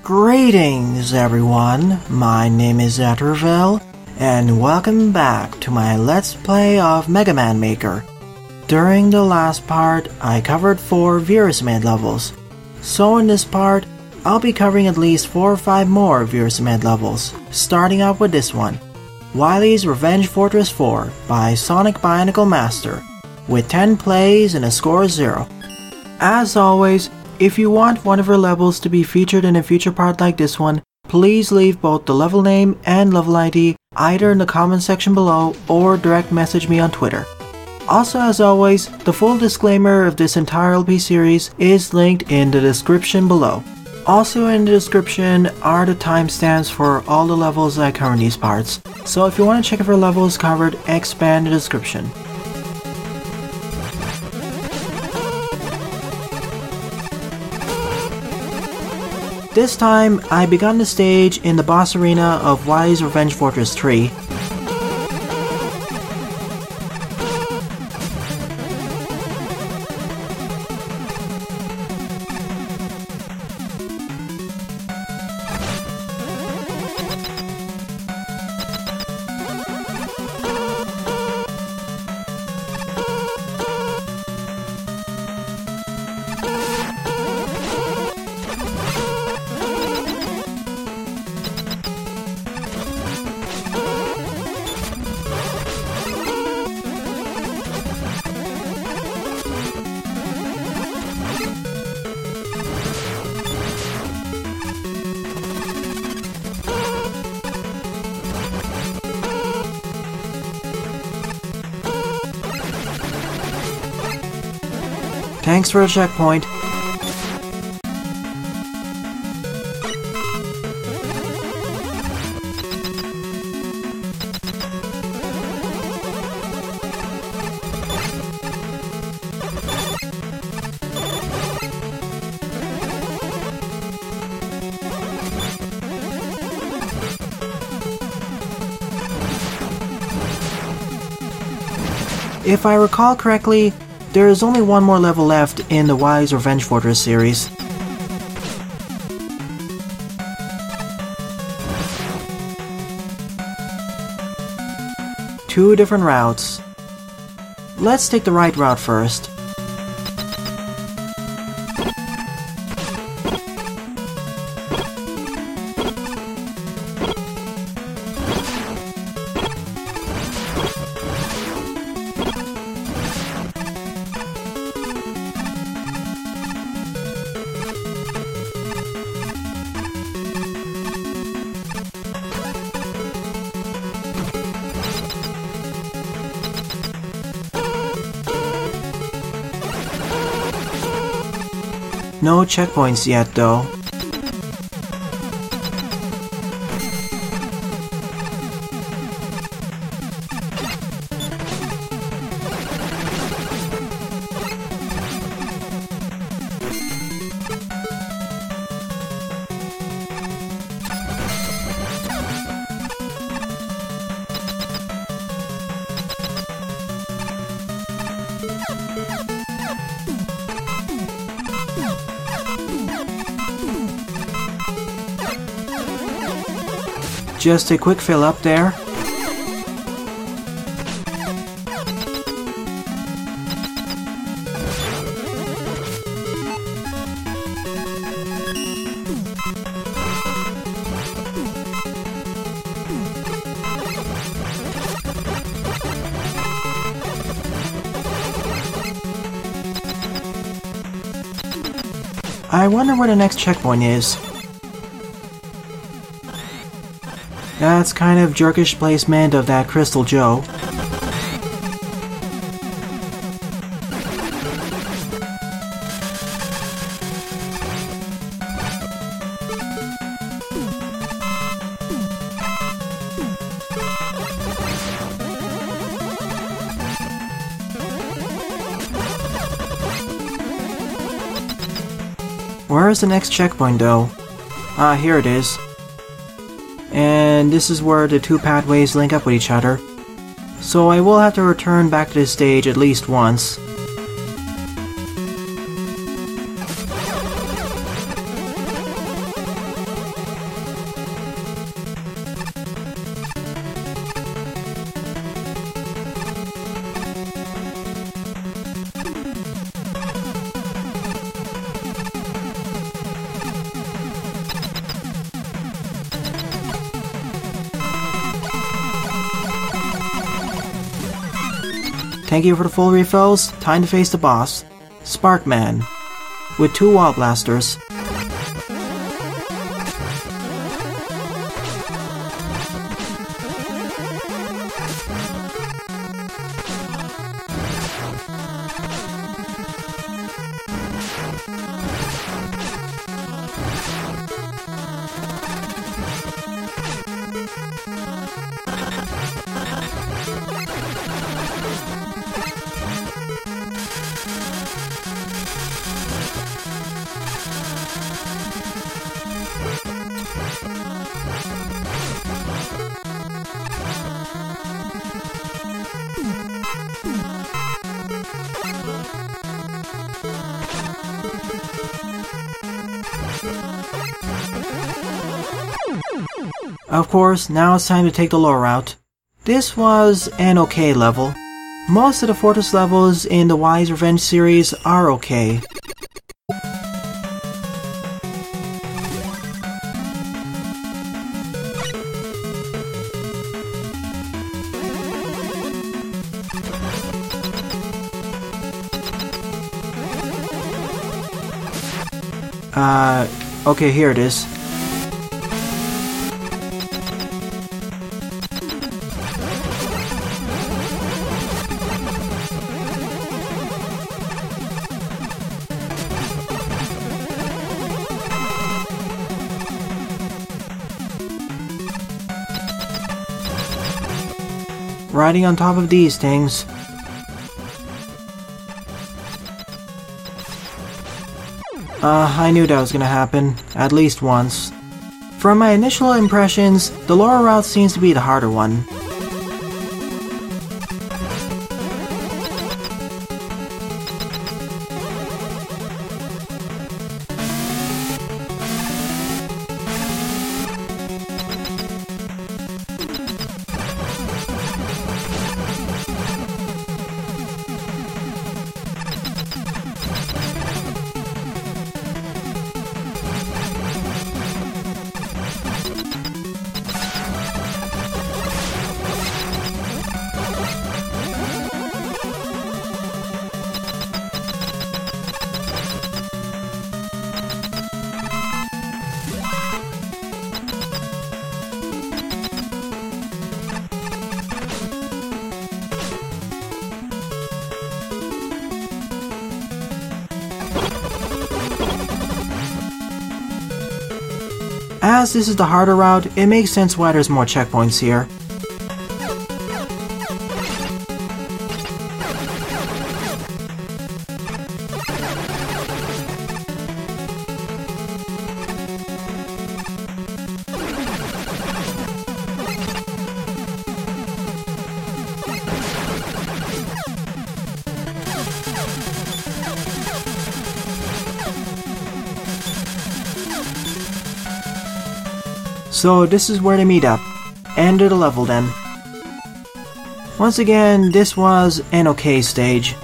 Greetings everyone, my name is Etterville, and welcome back to my Let's Play of Mega Man Maker. During the last part, I covered 4 Virus-made levels, so in this part, I'll be covering at least 4 or 5 more Virus-made levels, starting off with this one, Wily's Revenge Fortress 4 by SonicBioniclemaster, with 10 plays and a score of 0. As always, if you want one of your levels to be featured in a future part like this one, please leave both the level name and level ID either in the comment section below or direct message me on Twitter. Also, as always, the full disclaimer of this entire LP series is linked in the description below. Also in the description are the timestamps for all the levels I cover in these parts, so if you want to check if your level is covered, expand the description. This time, I begun the stage in the boss arena of Wily's Revenge Fortress 3. Thanks for a checkpoint. If I recall correctly, there is only one more level left in the Wily's Revenge Fortress series. Two different routes. Let's take the right route first. No checkpoints yet though. Just a quick fill up there. I wonder where the next checkpoint is. That's kind of jerkish placement of that Crystal Joe. Where is the next checkpoint though? Ah, here it is. And this is where the 2 pathways link up with each other. So I will have to return back to this stage at least once. Thank you for the full refills. Time to face the boss, Sparkman, with 2 wall blasters. Of course, now it's time to take the lower route. This was an okay level. Most of the fortress levels in the Wily's Revenge series are okay. Okay, here it is. Riding on top of these things. I knew that was gonna happen, at least once. From my initial impressions, the lower route seems to be the harder one. As this is the harder route, it makes sense why there's more checkpoints here. So this is where they meet up. End of the level then. Once again, this was an okay stage.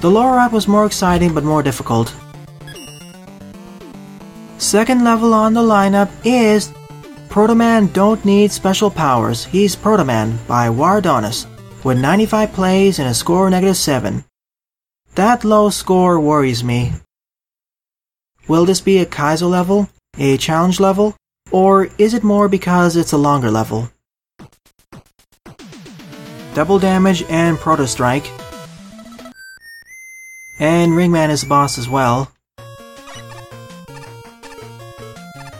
The lower route was more exciting but more difficult. Second level on the lineup is Protoman Don't Need Special Powers. He's Protoman by Wardonis with 95 plays and a score -7. That low score worries me. Will this be a Kaizo level? A challenge level? Or is it more because it's a longer level? Double damage and Proto Strike. And Ringman is the boss as well.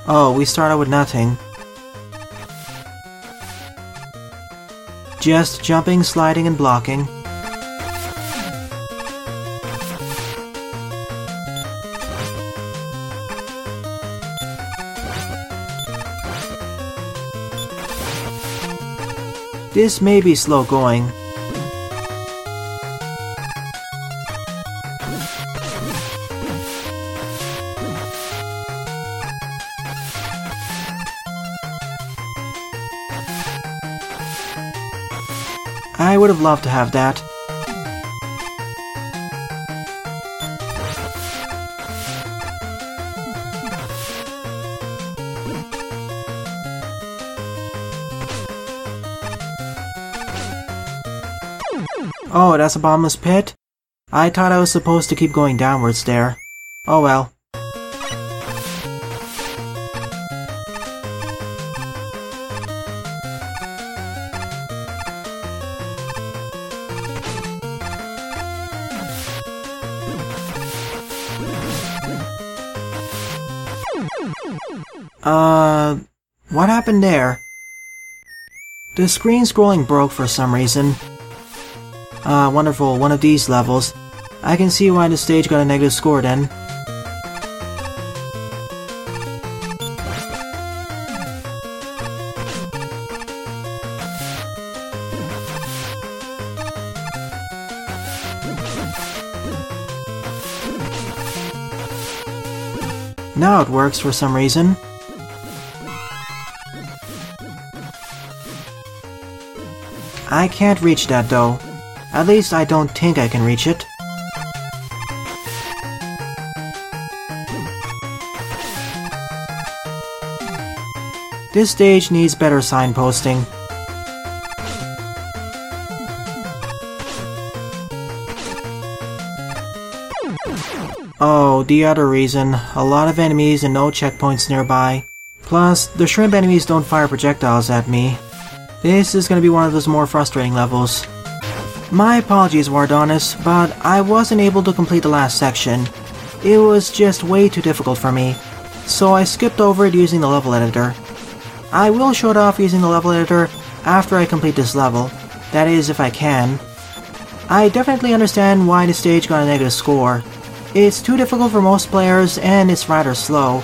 Oh, we start out with nothing. Just jumping, sliding, and blocking. This may be slow going. I would have loved to have that. Oh, that's a bottomless pit? I thought I was supposed to keep going downwards there. Oh well. What happened there? The screen scrolling broke for some reason. Wonderful, one of these levels. I can see why the stage got a negative score then. Now it works for some reason. I can't reach that though. At least I don't think I can reach it. This stage needs better signposting. Oh, the other reason. A lot of enemies and no checkpoints nearby. Plus, the shrimp enemies don't fire projectiles at me. This is gonna be one of those more frustrating levels. My apologies, Wardonis, but I wasn't able to complete the last section. It was just way too difficult for me, so I skipped over it using the level editor. I will show it off using the level editor after I complete this level, that is if I can. I definitely understand why the stage got a negative score. It's too difficult for most players and it's rather slow.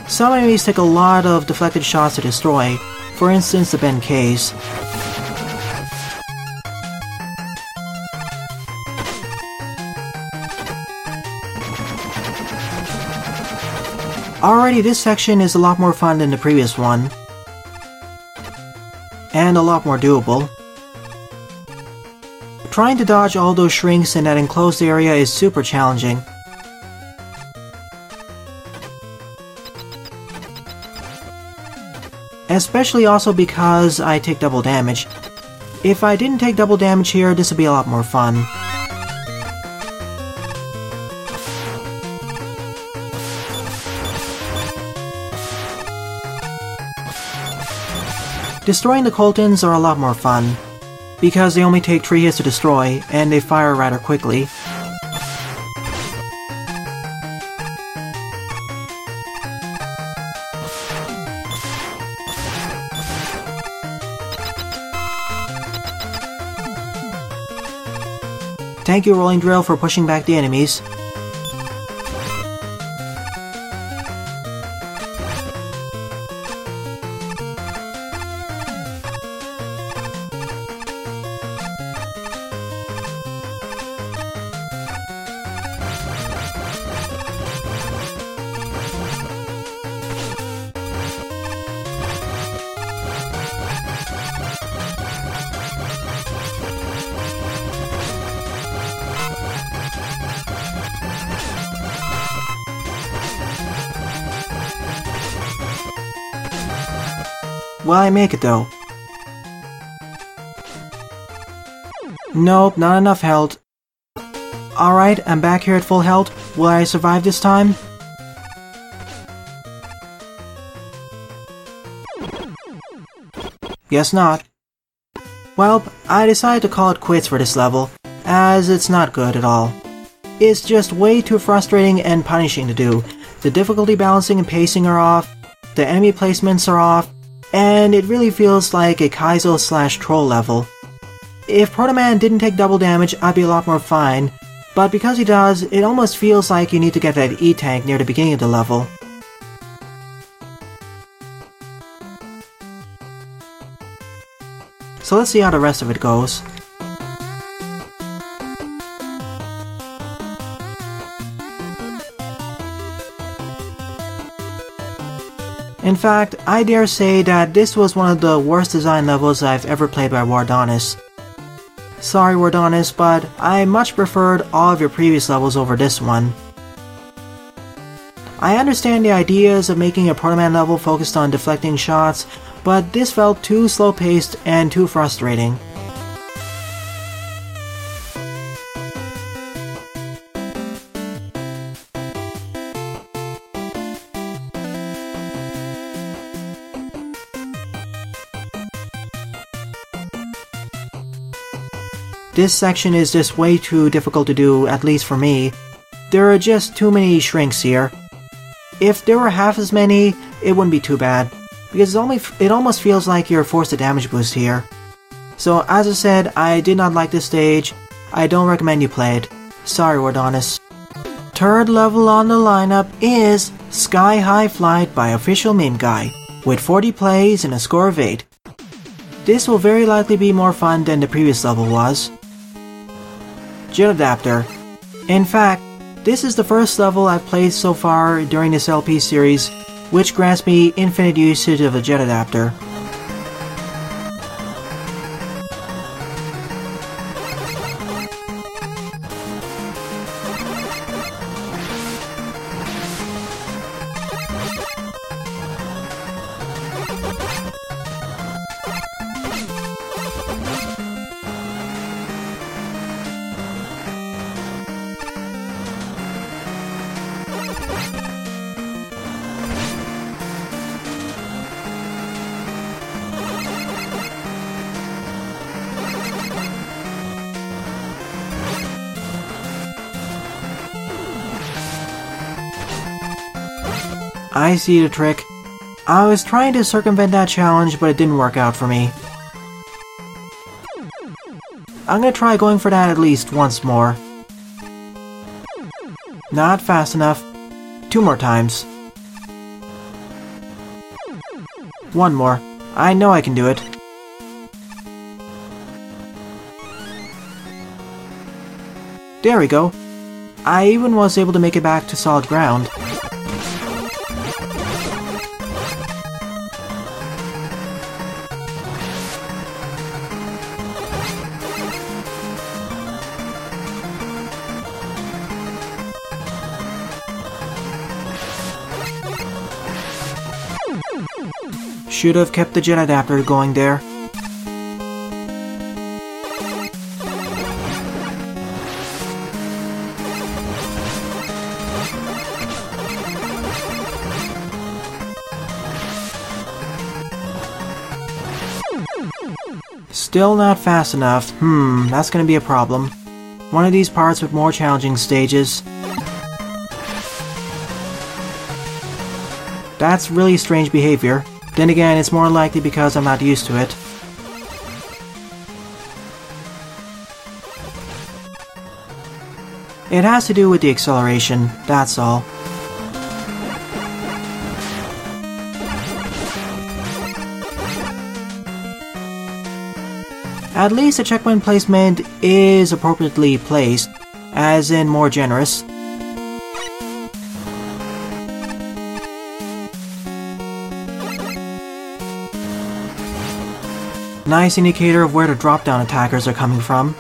Some enemies take a lot of deflected shots to destroy, for instance the Ben K's. Already this section is a lot more fun than the previous one. And a lot more doable. Trying to dodge all those shrinks in that enclosed area is super challenging. Especially also because I take double damage. If I didn't take double damage here, this would be a lot more fun. Destroying the Coltons are a lot more fun, because they only take 3 hits to destroy, and they fire rather quickly. Thank you, Rolling Drill, for pushing back the enemies. Will I make it though? Nope, not enough health. Alright, I'm back here at full health. Will I survive this time? Guess not. Well, I decided to call it quits for this level, as it's not good at all. It's just way too frustrating and punishing to do. The difficulty balancing and pacing are off, the enemy placements are off, and it really feels like a Kaizo/troll level. If Protoman didn't take double damage, I'd be a lot more fine, but because he does, it almost feels like you need to get that E-tank near the beginning of the level. So let's see how the rest of it goes. In fact, I dare say that this was one of the worst design levels I've ever played by Wardonis. Sorry Wardonis, but I much preferred all of your previous levels over this one. I understand the ideas of making a Protoman level focused on deflecting shots, but this felt too slow-paced and too frustrating. This section is just way too difficult to do, at least for me. There are just too many shrinks here. If there were half as many, it wouldn't be too bad, because it almost feels like you're forced to damage boost here. So as I said, I did not like this stage. I don't recommend you play it. Sorry, Wardonis. Third level on the lineup is Sky High Flight by OfficialMemeGuy, with 40 plays and a score of 8. This will very likely be more fun than the previous level was. Jet Adapter. In fact, this is the first level I've played so far during this LP series, which grants me infinite usage of a jet adapter. I see the trick. I was trying to circumvent that challenge, but it didn't work out for me. I'm gonna try going for that at least once more. Not fast enough. 2 more times. 1 more. I know I can do it. There we go. I even was able to make it back to solid ground. Should have kept the jet adapter going there. Still not fast enough. That's gonna be a problem. One of these parts with more challenging stages. That's really strange behavior. Then again, it's more likely because I'm not used to it. It has to do with the acceleration, that's all. At least the checkpoint placement is appropriately placed, as in more generous. Nice indicator of where the drop-down attackers are coming from.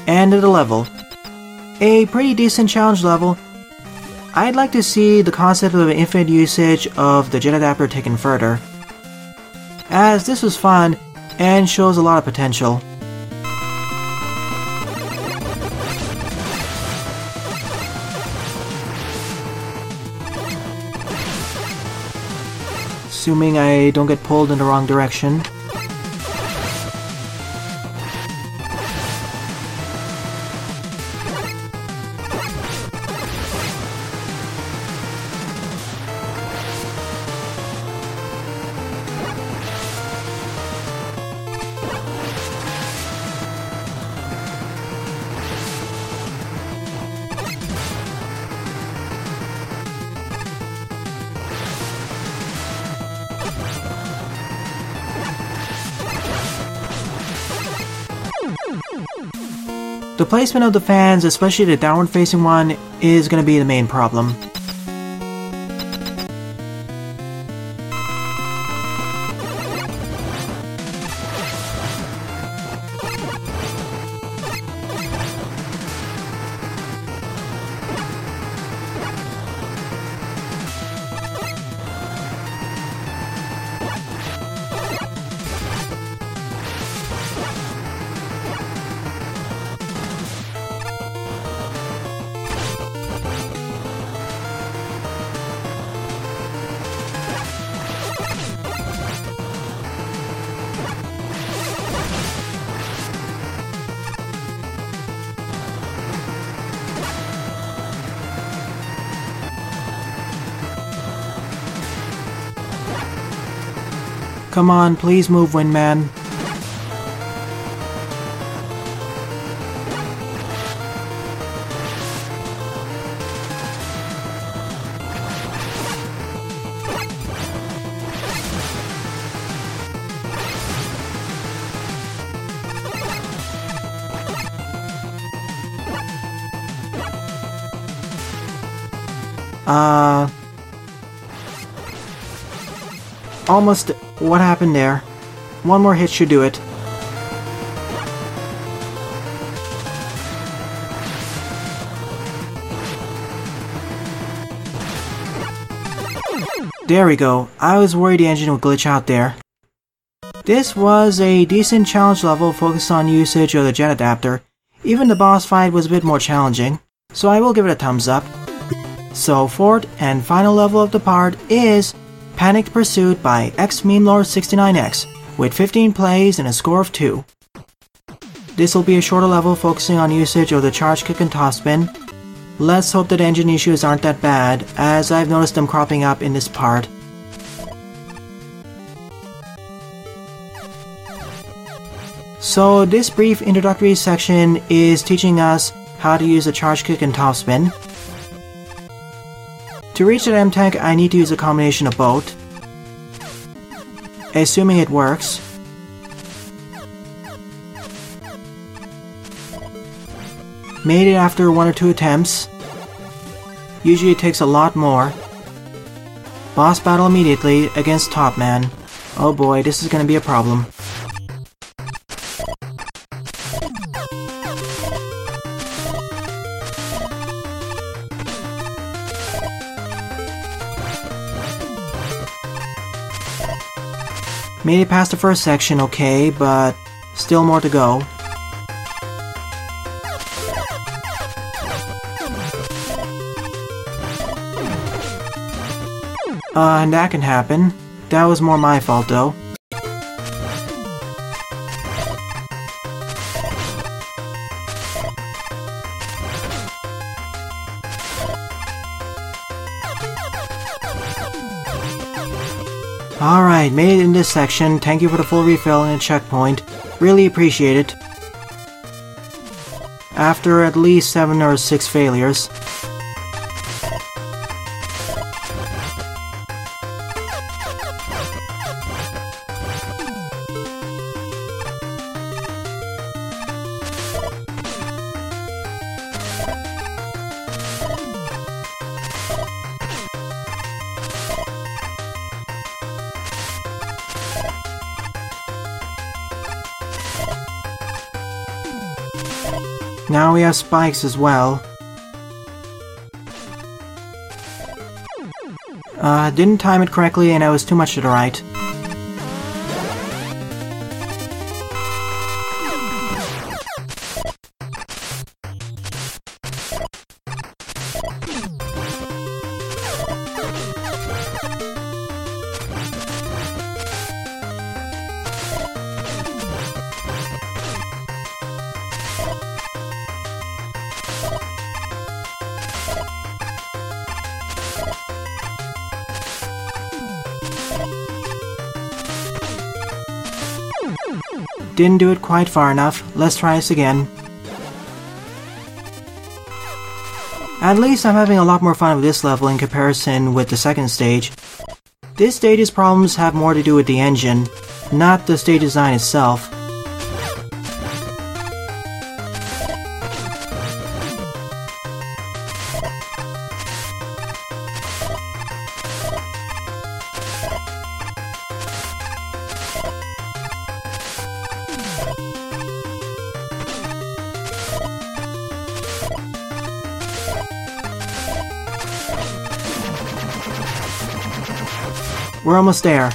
End of the level. A pretty decent challenge level. I'd like to see the concept of infinite usage of the jet adapter taken further, as this was fun and shows a lot of potential. Assuming I don't get pulled in the wrong direction. The placement of the fans, especially the downward facing one, is going to be the main problem. Come on, please move, Windman. Almost. What happened there? One more hit should do it. There we go. I was worried the engine would glitch out there. This was a decent challenge level focused on usage of the jet adapter. Even the boss fight was a bit more challenging, so I will give it a thumbs up. So fourth and final level of the part is Panicked Pursuit by xMemeLord69x with 15 plays and a score of 2. This will be a shorter level focusing on usage of the charge kick and topspin. Let's hope that engine issues aren't that bad, as I've noticed them cropping up in this part. So this brief introductory section is teaching us how to use a charge kick and topspin. To reach that M-Tank, I need to use a combination of both. Assuming it works. Made it after 1 or 2 attempts. Usually it takes a lot more. Boss battle immediately against Topman. Oh boy, this is gonna be a problem. Made it past the first section okay, but still more to go. And that can happen. That was more my fault though. Alright, made it in this section. Thank you for the full refill and a checkpoint. Really appreciate it. After at least 7 or 6 failures. Now we have spikes as well. Didn't time it correctly and I was too much to the right. Didn't do it quite far enough. Let's try this again. At least I'm having a lot more fun with this level in comparison with the second stage. This stage's problems have more to do with the engine, not the stage design itself. We're almost there.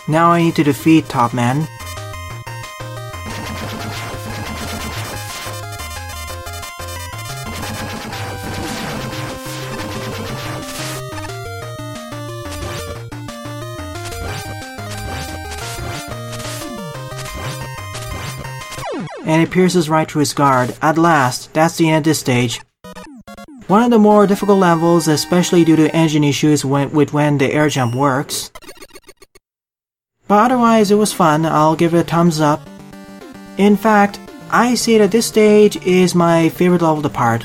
Now I need to defeat Topman. and it pierces right through his guard. At last, that's the end of this stage. One of the more difficult levels, especially due to engine issues when the air jump works. But otherwise, it was fun. I'll give it a thumbs up. In fact, I say that this stage is my favorite level to part.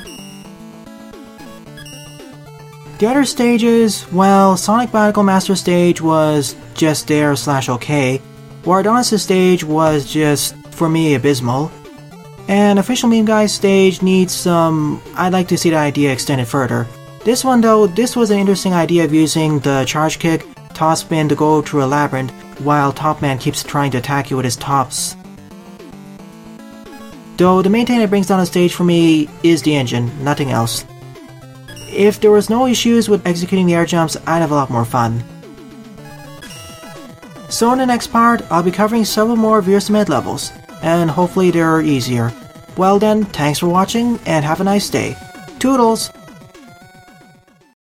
The other stages, well, SonicBioniclemaster stage was just there/okay. Wardonis' stage was just, for me, abysmal. And OfficialMemeGuy stage needs some... I'd like to see the idea extended further. This one though, this was an interesting idea of using the charge kick, toss spin to go through a labyrinth, while Topman keeps trying to attack you with his tops. Though the main thing that brings down the stage for me is the engine, nothing else. If there was no issues with executing the air jumps, I'd have a lot more fun. So in the next part, I'll be covering several more Veersamid levels, and hopefully they're easier. Well then, thanks for watching, and have a nice day. Toodles!